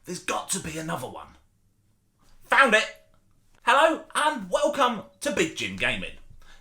There's got to be another one. Found it! Hello and welcome to Big Jim Gaming.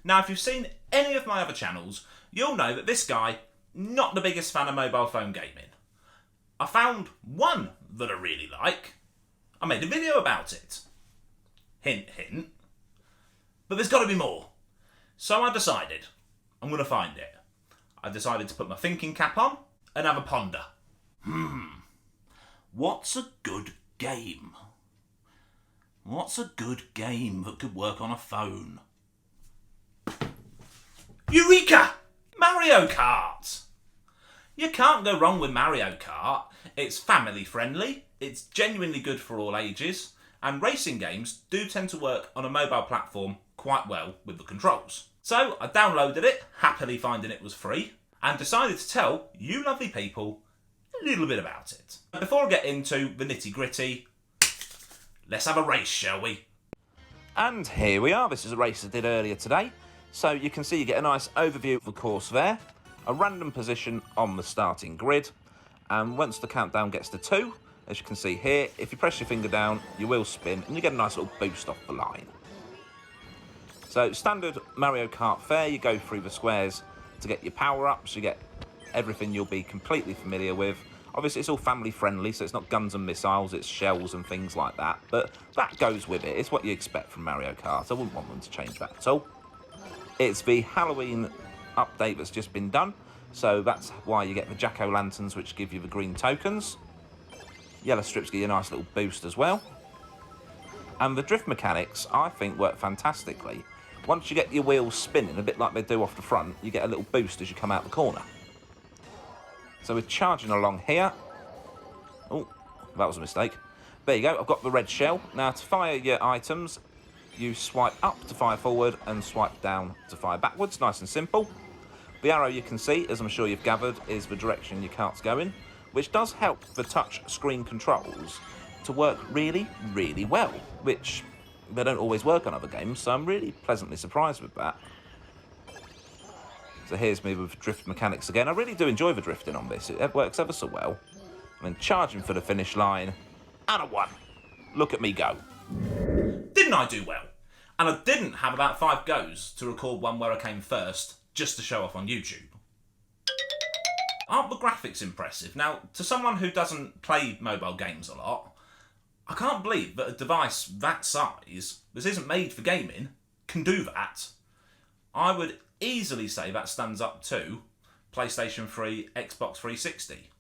Now, if you've seen any of my other channels, you'll know that this guy, not the biggest fan of mobile phone gaming. I found one that I really like. I made a video about it. Hint, hint. But there's got to be more. So I decided I'm going to find it. I decided to put my thinking cap on and have a ponder. What's a good game? What's a good game that could work on a phone? Eureka! Mario Kart! You can't go wrong with Mario Kart. It's family friendly, it's genuinely good for all ages, and racing games do tend to work on a mobile platform quite well with the controls. So I downloaded it, happily finding it was free, and decided to tell you lovely people a little bit about it. Before I get into the nitty gritty, let's have a race, shall we? And here we are. This is a race I did earlier today. So you can see you get a nice overview of the course there, a random position on the starting grid, and once the countdown gets to 2, as you can see here, if you press your finger down, you will spin, and you get a nice little boost off the line. So standard Mario Kart fare, you go through the squares to get your power-ups, you get everything you'll be completely familiar with. Obviously, it's all family-friendly, so it's not guns and missiles, it's shells and things like that, but that goes with it. It's what you expect from Mario Kart. I wouldn't want them to change that at all. It's the Halloween update that's just been done, so that's why you get the jack-o'-lanterns, which give you the green tokens. Yellow strips give you a nice little boost as well. And the drift mechanics, I think, work fantastically. Once you get your wheels spinning, a bit like they do off the front, you get a little boost as you come out the corner. So we're charging along here. Oh, that was a mistake. There you go, I've got the red shell. Now, to fire your items, you swipe up to fire forward and swipe down to fire backwards. Nice and simple. The arrow you can see, as I'm sure you've gathered, is the direction your kart's going, which does help the touch screen controls to work really, really well, which they don't always work on other games, so I'm really pleasantly surprised with that. So here's me with drift mechanics again. I really do enjoy the drifting on this. It works ever so well. And then charging for the finish line, and I won. Look at me go. Didn't I do well? And I didn't have about 5 goes to record one where I came first, just to show off on YouTube. Aren't the graphics impressive? Now, to someone who doesn't play mobile games a lot, I can't believe that a device that size, that isn't made for gaming, can do that. I would easily say that stands up to PlayStation 3, Xbox 360.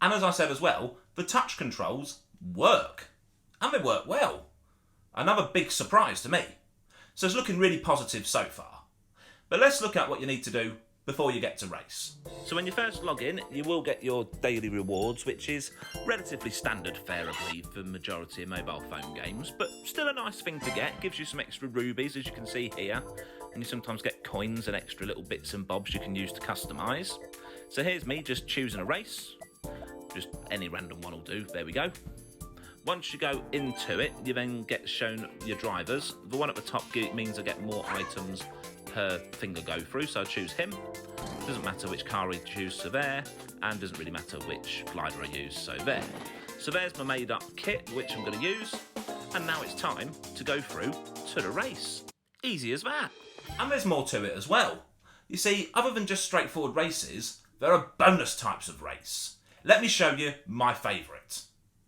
And as I said as well, the touch controls work. And they work well. Another big surprise to me. So it's looking really positive so far. But let's look at what you need to do before you get to race. So when you first log in, you will get your daily rewards, which is relatively standard fare, I believe, for the majority of mobile phone games, but still a nice thing to get. Gives you some extra rubies, as you can see here, and you sometimes get coins and extra little bits and bobs you can use to customise. So here's me just choosing a race. Just any random one will do. There we go. Once you go into it, you then get shown your drivers. The one at the top means I get more items per finger go through, so I choose him. Doesn't matter which car I choose, so there, and doesn't really matter which glider I use, so there. So there's my made up kit, which I'm going to use, and now it's time to go through to the race. Easy as that. And there's more to it as well. You see, other than just straightforward races, there are bonus types of race. Let me show you my favourite.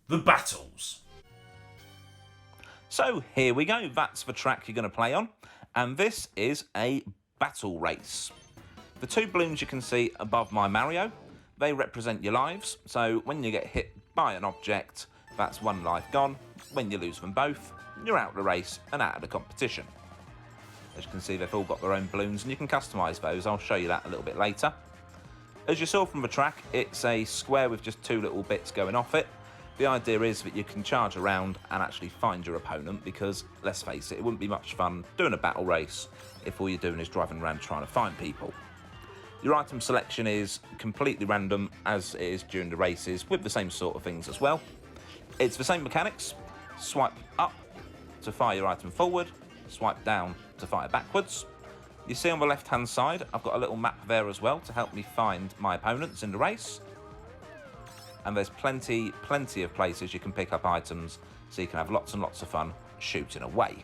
The battles. So here we go, that's the track you're going to play on, and this is a battle race. The 2 balloons you can see above my Mario, they represent your lives, so when you get hit by an object, that's 1 life gone. When you lose them both, you're out of the race and out of the competition. As you can see, they've all got their own balloons, and you can customise those. I'll show you that a little bit later. As you saw from the track, it's a square with just 2 little bits going off it. The idea is that you can charge around and actually find your opponent, because, let's face it, it wouldn't be much fun doing a battle race if all you're doing is driving around trying to find people. Your item selection is completely random, as it is during the races, with the same sort of things as well. It's the same mechanics. Swipe up to fire your item forward, swipe down to fire backwards. You see on the left hand side, I've got a little map there as well to help me find my opponents in the race. and there's plenty of places you can pick up items, so you can have lots and lots of fun shooting away.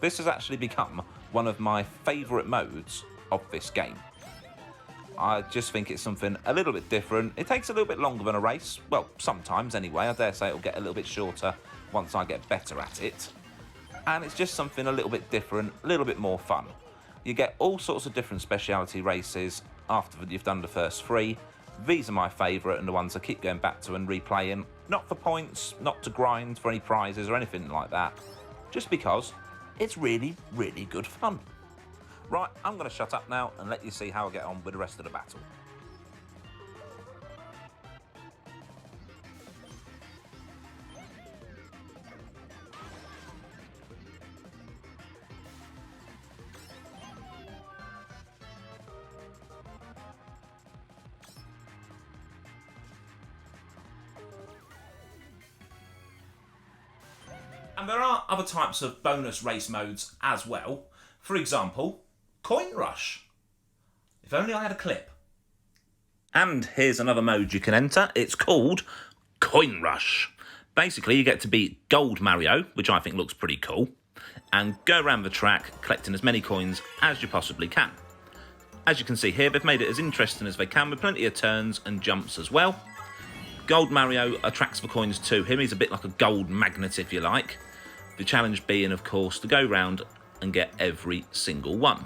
This has actually become one of my favourite modes of this game. I just think it's something a little bit different. It takes a little bit longer than a race, well, sometimes anyway. I dare say it'll get a little bit shorter once I get better at it. And it's just something a little bit different, a little bit more fun. You get all sorts of different speciality races after you've done the first 3. These are my favourite and the ones I keep going back to and replaying. Not for points, not to grind for any prizes or anything like that. Just because it's really, really good fun. Right, I'm going to shut up now and let you see how I get on with the rest of the battle. And there are other types of bonus race modes as well. For example, Coin Rush. If only I had a clip. And here's another mode you can enter. It's called Coin Rush. Basically, you get to beat Gold Mario, which I think looks pretty cool, and go around the track collecting as many coins as you possibly can. As you can see here, they've made it as interesting as they can with plenty of turns and jumps as well. Gold Mario attracts the coins to him. He's a bit like a gold magnet, if you like. The challenge being, of course, to go round and get every single one,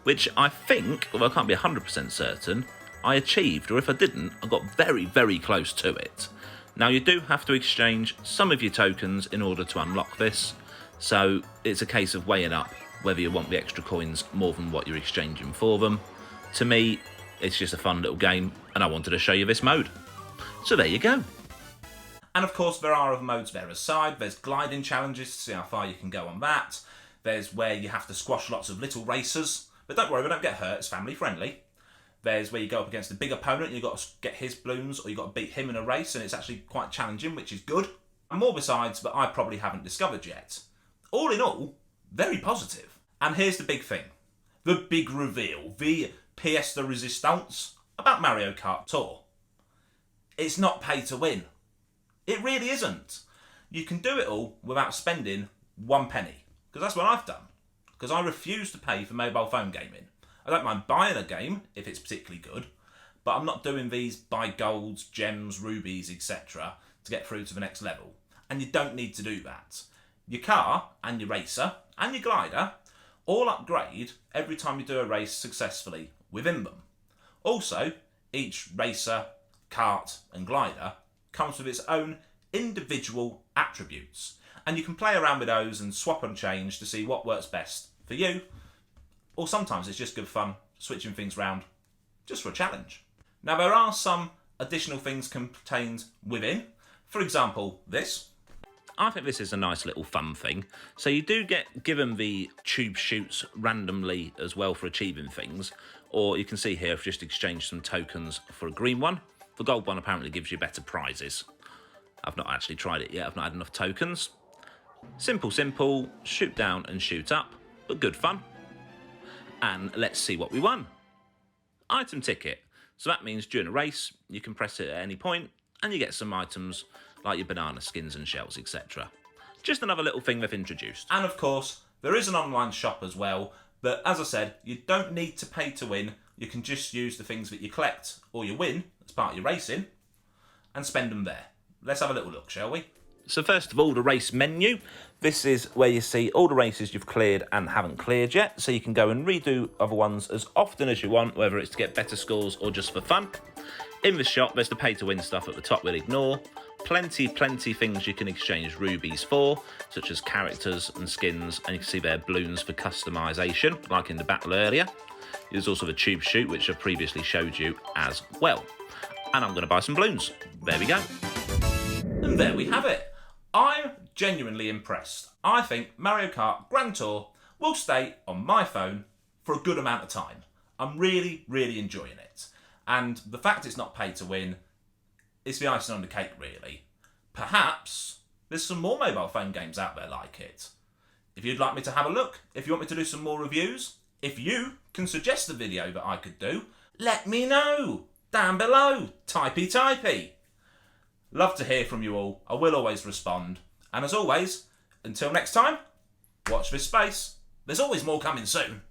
which I think, although I can't be 100% certain, I achieved, or if I didn't, I got very, very close to it. Now, you do have to exchange some of your tokens in order to unlock this, so it's a case of weighing up whether you want the extra coins more than what you're exchanging for them. To me, it's just a fun little game, and I wanted to show you this mode. So there you go. And of course, there are other modes there aside. There's gliding challenges to see how far you can go on that. There's where you have to squash lots of little racers. But don't worry, they don't get hurt, it's family friendly. There's where you go up against a big opponent and you've got to get his balloons or you've got to beat him in a race, and it's actually quite challenging, which is good. And more besides that I probably haven't discovered yet. All in all, very positive. And here's the big thing. The big reveal. The pièce de résistance about Mario Kart Tour. It's not pay to win. It really isn't. You can do it all without spending 1 penny. Because that's what I've done. Because I refuse to pay for mobile phone gaming. I don't mind buying a game if it's particularly good, but I'm not doing these buy golds, gems, rubies, etc. to get through to the next level. And you don't need to do that. Your car and your racer and your glider all upgrade every time you do a race successfully within them. Also, each racer, kart and glider comes with its own individual attributes. And you can play around with those and swap and change to see what works best for you. Or sometimes it's just good fun switching things around just for a challenge. Now there are some additional things contained within. For example, this. I think this is a nice little fun thing. So you do get given the tube shoots randomly as well for achieving things. Or you can see here I've just exchanged some tokens for a green one. The gold one apparently gives you better prizes. I've not actually tried it yet, I've not had enough tokens. Simple, shoot down and shoot up, but good fun. And let's see what we won. Item ticket. So that means during a race, you can press it at any point and you get some items like your banana skins and shells, etc. Just another little thing they've introduced. And of course, there is an online shop as well, but as I said, you don't need to pay to win. You can just use the things that you collect or you win as part of your racing and spend them there. Let's have a little look, shall we? So first of all, the race menu. This is where you see all the races you've cleared and haven't cleared yet, so you can go and redo other ones as often as you want, whether it's to get better scores or just for fun. In the shop, there's the pay-to-win stuff at the top we'll ignore. Plenty things you can exchange rubies for, such as characters and skins, and you can see there balloons for customisation, like in the battle earlier. There's also the tube shoot, which I previously showed you as well. And I'm going to buy some balloons. There we go. And there we have it. I'm genuinely impressed. I think Mario Kart Grand Tour will stay on my phone for a good amount of time. I'm really enjoying it. And the fact it's not pay to win is the icing on the cake, really. Perhaps there's some more mobile phone games out there like it. If you'd like me to have a look, if you want me to do some more reviews, if you can suggest a video that I could do, let me know down below. Typey. Love to hear from you all. I will always respond. And as always, until next time, watch this space. There's always more coming soon.